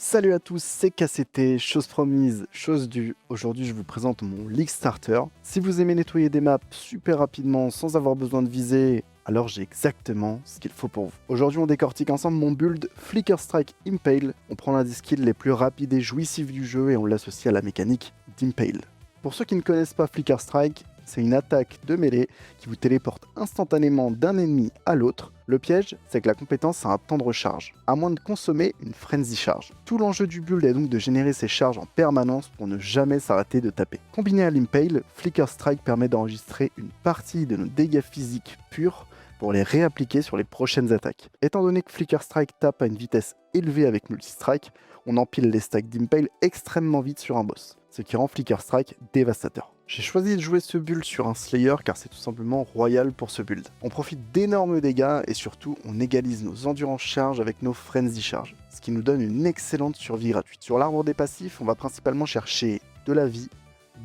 Salut à tous, c'est KCT, chose promise, chose due. Aujourd'hui, je vous présente mon League Starter. Si vous aimez nettoyer des maps super rapidement sans avoir besoin de viser, alors j'ai exactement ce qu'il faut pour vous. Aujourd'hui, on décortique ensemble mon build Flicker Strike Impale. On prend l'un des skills les plus rapides et jouissifs du jeu et on l'associe à la mécanique d'Impale. Pour ceux qui ne connaissent pas Flicker Strike, c'est une attaque de mêlée qui vous téléporte instantanément d'un ennemi à l'autre. Le piège, c'est que la compétence a un temps de recharge, à moins de consommer une Frenzy Charge. Tout l'enjeu du build est donc de générer ces charges en permanence pour ne jamais s'arrêter de taper. Combiné à l'Impale, Flicker Strike permet d'enregistrer une partie de nos dégâts physiques purs pour les réappliquer sur les prochaines attaques. Étant donné que Flicker Strike tape à une vitesse élevée avec Multistrike, on empile les stacks d'Impale extrêmement vite sur un boss, ce qui rend Flicker Strike dévastateur. J'ai choisi de jouer ce build sur un Slayer car c'est tout simplement royal pour ce build. On profite d'énormes dégâts et surtout on égalise nos endurance charges avec nos frenzy charges, ce qui nous donne une excellente survie gratuite. Sur l'arbre des passifs, on va principalement chercher de la vie,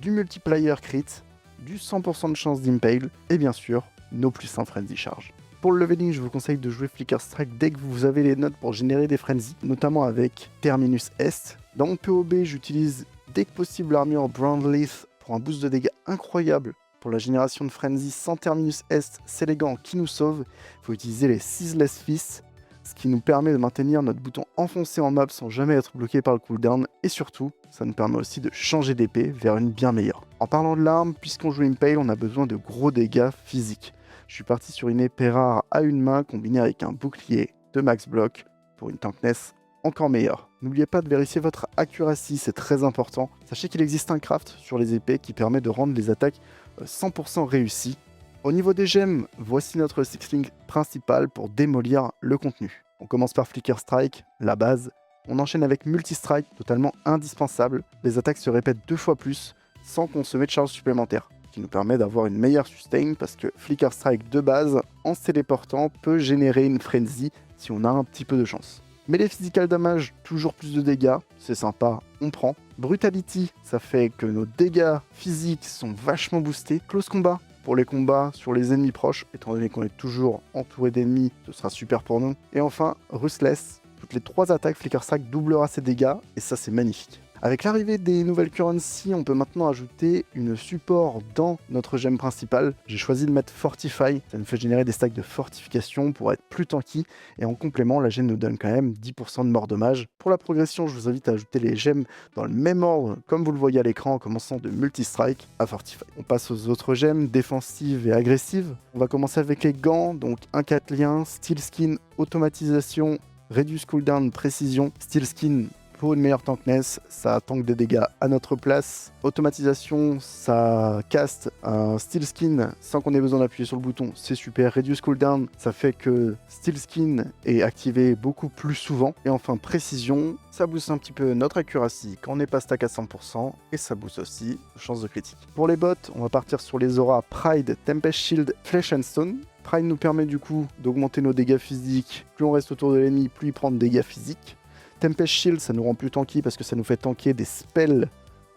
du multiplayer crit, du 100% de chance d'impale et bien sûr nos +1 frenzy charge. Pour le leveling, je vous conseille de jouer Flicker Strike dès que vous avez les notes pour générer des frenzy, notamment avec Terminus Est. Dans mon POB, j'utilise dès que possible l'armure Brandleaf pour un boost de dégâts incroyable. Pour la génération de Frenzy sans Terminus Est, c'est les gants qui nous sauvent. Il faut utiliser les Ceaseless Fists, ce qui nous permet de maintenir notre bouton enfoncé en map sans jamais être bloqué par le cooldown. Et surtout, ça nous permet aussi de changer d'épée vers une bien meilleure. En parlant de l'arme, puisqu'on joue Impale, on a besoin de gros dégâts physiques. Je suis parti sur une épée rare à une main combinée avec un bouclier de max block pour une tankness encore meilleur. N'oubliez pas de vérifier votre accuracy, c'est très important. Sachez qu'il existe un craft sur les épées qui permet de rendre les attaques 100% réussies. Au niveau des gemmes, voici notre sixlink principal pour démolir le contenu. On commence par Flicker Strike, la base. On enchaîne avec Multi-Strike, totalement indispensable. Les attaques se répètent 2 fois plus sans consommer de charge supplémentaire, ce qui nous permet d'avoir une meilleure sustain parce que Flicker Strike de base, en se téléportant, peut générer une frenzy si on a un petit peu de chance. Melee physical damage, toujours plus de dégâts, c'est sympa, on prend. Brutality, ça fait que nos dégâts physiques sont vachement boostés. Close combat, pour les combats sur les ennemis proches, étant donné qu'on est toujours entouré d'ennemis, ce sera super pour nous. Et enfin, Ruthless, toutes les 3 attaques Flicker Strike doublera ses dégâts, et ça c'est magnifique. Avec l'arrivée des nouvelles currency, on peut maintenant ajouter une support dans notre gemme principale. J'ai choisi de mettre Fortify, ça nous fait générer des stacks de fortification pour être plus tanky. Et en complément, la gemme nous donne quand même 10% de mort dommage. Pour la progression, je vous invite à ajouter les gemmes dans le même ordre, comme vous le voyez à l'écran, en commençant de Multi-Strike à Fortify. On passe aux autres gemmes, défensives et agressives. On va commencer avec les gants, donc un 4 liens, Steel Skin, automatisation, Reduce cooldown, précision, Steel Skin, pour une meilleure tankness, ça tank des dégâts à notre place. Automatisation, ça caste un Steel Skin sans qu'on ait besoin d'appuyer sur le bouton, c'est super. Reduce cooldown, ça fait que Steel Skin est activé beaucoup plus souvent. Et enfin, précision, ça booste un petit peu notre accuracy quand on n'est pas stack à 100% et ça booste aussi nos chances de critique. Pour les bots, on va partir sur les auras Pride, Tempest Shield, Flesh and Stone. Pride nous permet du coup d'augmenter nos dégâts physiques. Plus on reste autour de l'ennemi, plus il prend de dégâts physiques. Tempest Shield, ça nous rend plus tanky parce que ça nous fait tanker des spells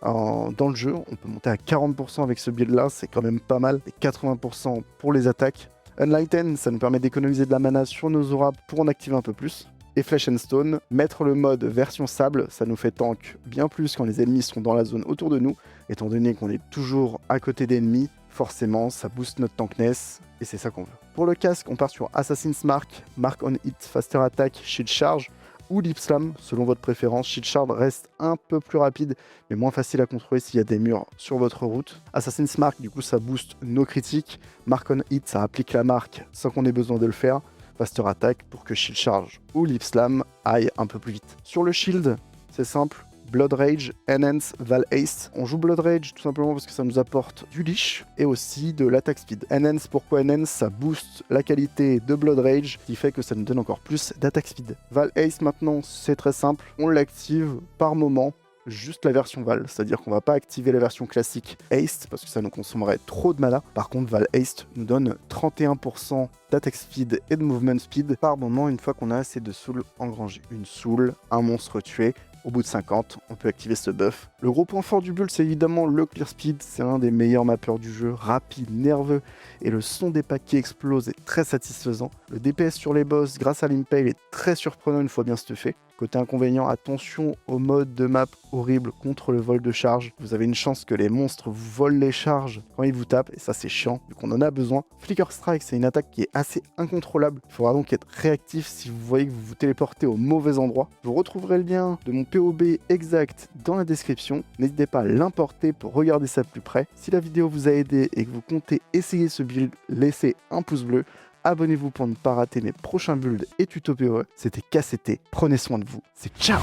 dans le jeu. On peut monter à 40% avec ce build là, c'est quand même pas mal. Et 80% pour les attaques. Unlighten, ça nous permet d'économiser de la mana sur nos auras pour en activer un peu plus. Et Flesh and Stone, mettre le mode version sable, ça nous fait tank bien plus quand les ennemis sont dans la zone autour de nous. Étant donné qu'on est toujours à côté d'ennemis, forcément ça booste notre tankness et c'est ça qu'on veut. Pour le casque, on part sur Assassin's Mark, Mark on Hit, Faster Attack, Shield Charge ou Lip Slam, selon votre préférence. Shield Charge reste un peu plus rapide, mais moins facile à contrôler s'il y a des murs sur votre route. Assassin's Mark, du coup, ça booste nos critiques. Mark on Hit, ça applique la marque sans qu'on ait besoin de le faire. Faster Attack pour que Shield Charge ou Lip Slam aille un peu plus vite. Sur le Shield, c'est simple. Blood Rage, Enhance, Val Haste. On joue Blood Rage tout simplement parce que ça nous apporte du leash et aussi de l'attaque speed. Enhance, pourquoi Enhance? Ça booste la qualité de Blood Rage, ce qui fait que ça nous donne encore plus d'attaque speed. Val Haste maintenant, c'est très simple. On l'active par moment, juste la version Val, c'est-à-dire qu'on va pas activer la version classique Haste parce que ça nous consommerait trop de mana. Par contre, Val Haste nous donne 31% d'attaque speed et de movement speed par moment une fois qu'on a assez de souls engrangés. Une soul, un monstre tué. Au bout de 50, on peut activer ce buff. Le gros point fort du build, c'est évidemment le clear speed. C'est l'un des meilleurs mappeurs du jeu, rapide, nerveux, et le son des packs qui explose est très satisfaisant. Le DPS sur les boss, grâce à l'impale, est très surprenant une fois bien stuffé. Côté inconvénient, attention au mode de map horrible contre le vol de charge. Vous avez une chance que les monstres vous volent les charges quand ils vous tapent, et ça c'est chiant, vu qu'on en a besoin. Flicker Strike, c'est une attaque qui est assez incontrôlable. Il faudra donc être réactif si vous voyez que vous vous téléportez au mauvais endroit. Vous retrouverez le lien de mon POB exact dans la description. N'hésitez pas à l'importer pour regarder ça de plus près. Si la vidéo vous a aidé et que vous comptez essayer ce build, laissez un pouce bleu. Abonnez-vous pour ne pas rater mes prochains builds et tutos PoE. C'était KCT, prenez soin de vous, c'est ciao.